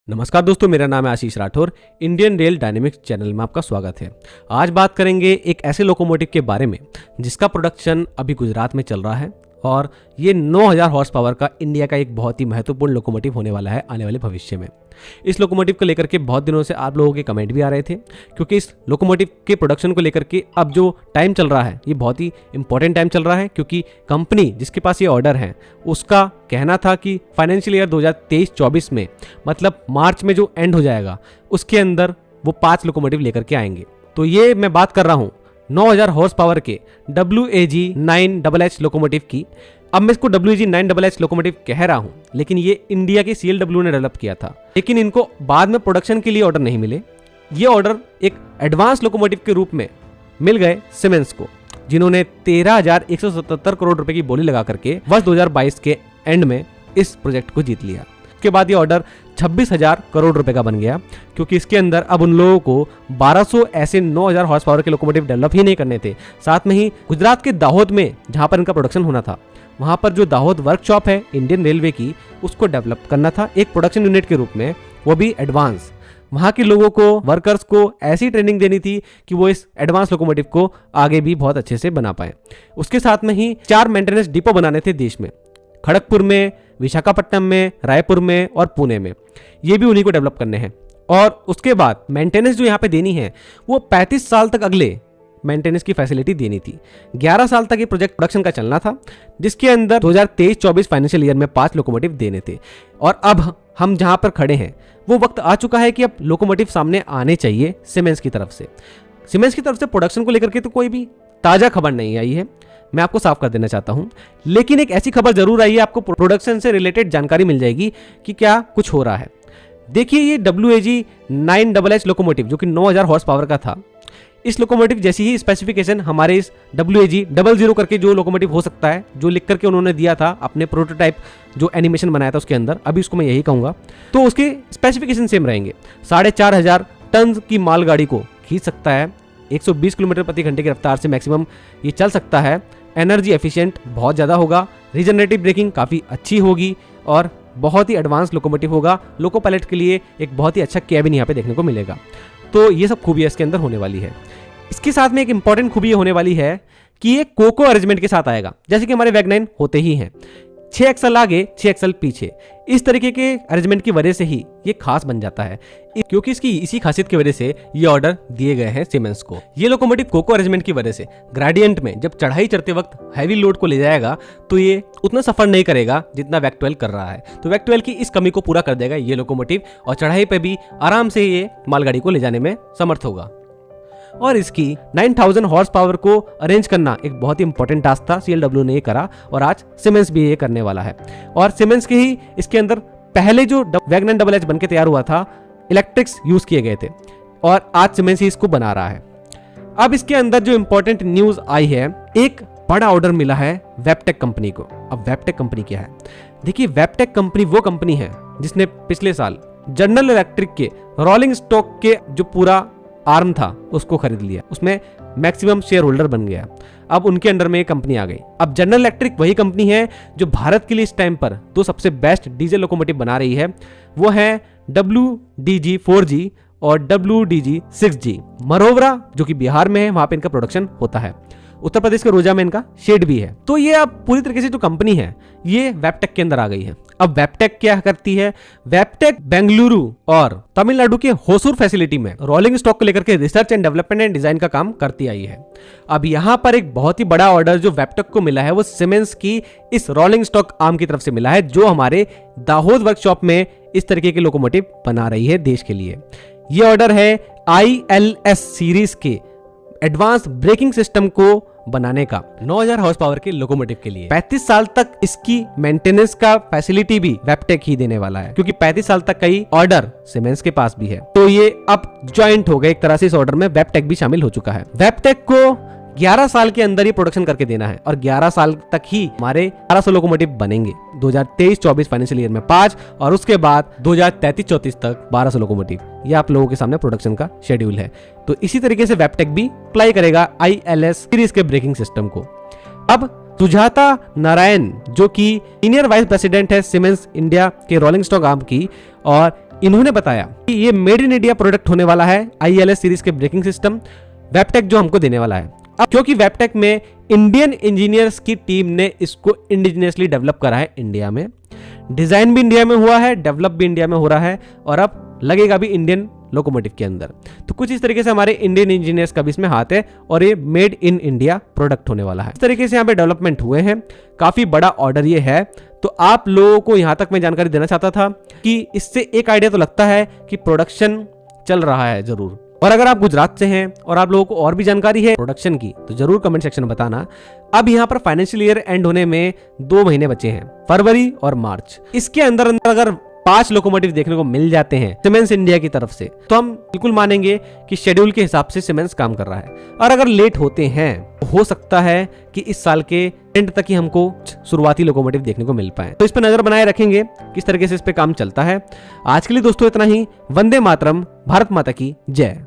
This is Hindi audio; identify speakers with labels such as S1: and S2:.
S1: नमस्कार दोस्तों, मेरा नाम है Ashish Rathore. Indian rail dynamics channel में आपका स्वागत है। आज बात करेंगे एक ऐसे लोकोमोटिव के बारे में जिसका प्रोडक्शन अभी गुजरात में चल रहा है और ये 9000 हॉर्स पावर का इंडिया का एक बहुत ही महत्वपूर्ण लोकोमोटिव होने वाला है आने वाले भविष्य में। इस लोकोमोटिव को लेकर के बहुत दिनों से आप लोगों के कमेंट भी आ रहे थे, क्योंकि इस लोकोमोटिव के प्रोडक्शन को लेकर के अब जो टाइम चल रहा है ये बहुत ही इंपॉर्टेंट टाइम चल रहा है, क्योंकि कंपनी जिसके पास ये ऑर्डर है उसका कहना था कि फाइनेंशियल ईयर 2023-24 में, मतलब मार्च में जो एंड हो जाएगा उसके अंदर वो 5 लोकोमोटिव लेकर के आएंगे। तो ये मैं बात कर रहा हूँ 9000 हॉर्स पावर के WAG-9HH लोकोमोटिव की। अब मैं इसको WAG-9HH लोकोमोटिव कह रहा हूं, लेकिन ये इंडिया की CLW ने डेवलप किया था, लेकिन इनको बाद में प्रोडक्शन के लिए ऑर्डर नहीं मिले। ये ऑर्डर एक एडवांस लोकोमोटिव के रूप में मिल गए सीमेंस को, जिन्होंने 13,177 करोड़ रुपए की बोली लगा करके वर्ष 2022 के एंड में इस प्रोजेक्ट को जीत लिया। उसके बाद ये ऑर्डर 26,000 करोड़ रुपए का बन गया, क्योंकि इसके अंदर अब उन लोगों को 1200 ऐसे 9000 हॉर्स पावर के लोकोमोटिव डेवलप ही नहीं करने थे, साथ में ही गुजरात के दाहोद में जहां पर इनका प्रोडक्शन होना था, वहां पर जो दाहोद वर्कशॉप है इंडियन रेलवे की, उसको डेवलप करना था एक प्रोडक्शन यूनिट के रूप में, वो भी एडवांस। वहां के लोगों को, वर्कर्स को ऐसी ट्रेनिंग देनी थी कि वो इस एडवांस लोकोमोटिव को आगे भी बहुत अच्छे से बना पाए। उसके साथ में ही 4 मेंटेनेंस डिपो बनाने थे देश में, खड़गपुर में, विशाखापट्टनम में, रायपुर में और पुणे में। ये भी उन्हीं को डेवलप करने हैं। और उसके बाद मेंटेनेंस जो यहाँ पे देनी है वो 35 साल तक अगले मेंटेनेंस की फैसिलिटी देनी थी। 11 साल तक ये प्रोजेक्ट प्रोडक्शन का चलना था, जिसके अंदर 2023-24 फाइनेंशियल ईयर में 5 लोकोमोटिव देने थे। और अब हम जहां पर खड़े हैं वो वक्त आ चुका है कि अब लोकोमोटिव सामने आने चाहिए सीमेंस की तरफ से। सीमेंस की तरफ से प्रोडक्शन को लेकर के तो कोई भी ताजा खबर नहीं आई है, मैं आपको साफ कर देना चाहता हूं, लेकिन एक ऐसी खबर जरूर आई है, आपको प्रोडक्शन से रिलेटेड जानकारी मिल जाएगी कि क्या कुछ हो रहा है। देखिए, ये WAG-9HH लोकोमोटिव जो कि 9000 हॉर्स पावर का था, इस लोकोमोटिव जैसी ही स्पेसिफिकेशन हमारे इस WAG-00 करके जो लोकोमोटिव हो सकता है, जो लिख करके उन्होंने दिया था अपने प्रोटोटाइप जो एनिमेशन बनाया था उसके अंदर, अभी उसको मैं यही कहूंगा, तो उसके स्पेसिफिकेशन सेम रहेंगे। 4500 टन की मालगाड़ी को खींच सकता है, 120 किलोमीटर प्रति घंटे की रफ्तार से मैक्सिमम ये चल सकता है। एनर्जी एफिशिएंट बहुत ज़्यादा होगा, रीजनरेटिव ब्रेकिंग काफ़ी अच्छी होगी और बहुत ही एडवांस लोकोमोटिव होगा। लोको पायलट के लिए एक बहुत ही अच्छा कैबिन यहाँ पे देखने को मिलेगा। तो ये सब खूबियाँ इसके अंदर होने वाली है। इसके साथ में एक इंपॉर्टेंट खूबी होने वाली है कि ये कोको अरेंजमेंट के साथ आएगा, जैसे कि हमारे वैग 9 होते ही हैं, 6 एक्सल आगे 6 एक्सल पीछे। इस तरीके के अरेंजमेंट की वजह से ही ये खास बन जाता है, क्योंकि इसकी इसी खासियत की वजह से ये ऑर्डर दिए गए हैं सीमेंस को। ये लोकोमोटिव कोको अरेंजमेंट की वजह से ग्रेडियंट में जब चढ़ाई चढ़ते वक्त हैवी लोड को ले जाएगा तो ये उतना सफर नहीं करेगा जितना वैग 12 कर रहा है। तो वैग 12 की इस कमी को पूरा कर देगा ये लोकोमोटिव, और चढ़ाई पे भी आराम से ये मालगाड़ी को ले जाने में समर्थ होगा। और इसकी 9000 हॉर्स पावर को अरेंज करना एक बहुत ही इंपॉर्टेंट टास्क था, CLW ने ये करा और आज सीमेंस भी ये करने वाला है। और सीमेंस के ही इसके अंदर पहले जो वैग 9HH बन के तैयार हुआ था, इलेक्ट्रिक्स यूज किए गए थे और आज सीमेंस ही इसको बना रहा है। अब इसके अंदर जो इंपॉर्टेंट न्यूज आई है, एक बड़ा ऑर्डर मिला है वेबटेक कंपनी को। अब वेबटेक कंपनी क्या है? देखिए, वेबटेक कंपनी वो कंपनी है जिसने पिछले साल जनरल इलेक्ट्रिक के रोलिंग स्टॉक के जो पूरा आर्म था उसको खरीद लिया, उसमें मैक्सिमम शेयर होल्डर बन गया। अब उनके अंडर में ये कंपनी आ गई। अब जनरल इलेक्ट्रिक वही कंपनी है जो भारत के लिए इस टाइम पर 2 सबसे बेस्ट डीजल लोकोमोटिव बना रही है, वो है WDG-4G और WDG-6G। मरोवरा जो कि बिहार में है, वहां पे इनका प्रोडक्शन होता है। उत्तर प्रदेश के रोजा में इनका शेड भी है। तो ये अब पूरी तरीके से जो कंपनी है ये वेबटेक के अंदर आ गई है। अब वेबटेक क्या करती है? वेबटेक बेंगलुरु और तमिलनाडु के होसूर फैसिलिटी में रोलिंग स्टॉक को लेकर के research and development and design का काम करती आई है। अब यहां पर एक बहुत ही बड़ा ऑर्डर जो वेबटेक को मिला है वो सीमेंस की इस रोलिंग स्टॉक आर्म की तरफ से मिला है, जो हमारे दाहोद वर्कशॉप में इस तरीके के लोकोमोटिव बना रही है देश के लिए। यह ऑर्डर है ILS सीरीज के एडवांस ब्रेकिंग सिस्टम को बनाने का 9000 हॉर्स पावर के लोकोमोटिव के लिए। 35 साल तक इसकी मेंटेनेंस का फैसिलिटी भी वेबटेक ही देने वाला है, क्योंकि 35 साल तक का ही ऑर्डर सीमेंस के पास भी है। तो ये अब ज्वाइंट हो गए एक तरह से, इस ऑर्डर में वेबटेक भी शामिल हो चुका है। वेबटेक को 11 साल के अंदर ये प्रोडक्शन करके देना है और 11 साल तक ही हमारे 1200 लोकोमोटिव बनेंगे। 2023-24 फाइनेंशियल ईयर में 5 और उसके बाद 2033-34 तक 1200 लोकोमोटिव। ये आप लोगों के सामने प्रोडक्शन का शेड्यूल है। तो इसी तरीके से वेबटेक भी अप्लाई करेगा ILS सीरीज के ब्रेकिंग सिस्टम को। अब सुजाता नारायण जो कि सीनियर वाइस प्रेसिडेंट है सीमेंस इंडिया के रोलिंग स्टॉक आर्म की, और इन्होंने बताया कि ये मेड इन इंडिया प्रोडक्ट होने वाला है, ILS सीरीज के ब्रेकिंग सिस्टम वेबटेक जो हमको देने वाला है। अब क्योंकि वेबटेक में इंडियन इंजीनियर्स की टीम ने इसको इंडिजिनियसली डेवलप करा है इंडिया में, डिजाइन भी इंडिया में हुआ है, डेवलप भी इंडिया में हो रहा है और अब लगेगा भी इंडियन लोकोमोटिव के अंदर। तो कुछ इस तरीके से हमारे इंडियन इंजीनियर्स का भी इसमें हाथ है और ये मेड इन इंडिया प्रोडक्ट होने वाला है। इस तरीके से यहाँ पे डेवलपमेंट हुए हैं, काफी बड़ा ऑर्डर ये है। तो आप लोगों को यहाँ तक मैं जानकारी देना चाहता था कि इससे एक आइडिया तो लगता है कि प्रोडक्शन चल रहा है जरूर। और अगर आप गुजरात से हैं और आप लोगों को और भी जानकारी है प्रोडक्शन की तो जरूर कमेंट सेक्शन में बताना। अब यहाँ पर फाइनेंशियल ईयर एंड होने में 2 महीने बचे हैं, फरवरी और मार्च। इसके अंदर अंदर अगर 5 लोकोमोटिव देखने को मिल जाते हैं सीमेंस इंडिया की तरफ से तो हम बिल्कुल मानेंगे कि शेड्यूल के हिसाब से सीमेंस काम कर रहा है। और अगर लेट होते हैं तो हो सकता है कि इस साल के एंड तक ही हमको शुरुआती लोकोमोटिव देखने को मिल पाए। तो इस पर नजर बनाए रखेंगे किस तरीके से इस पे काम चलता है। आज के लिए दोस्तों इतना ही। वंदे मातरम, भारत माता की जय।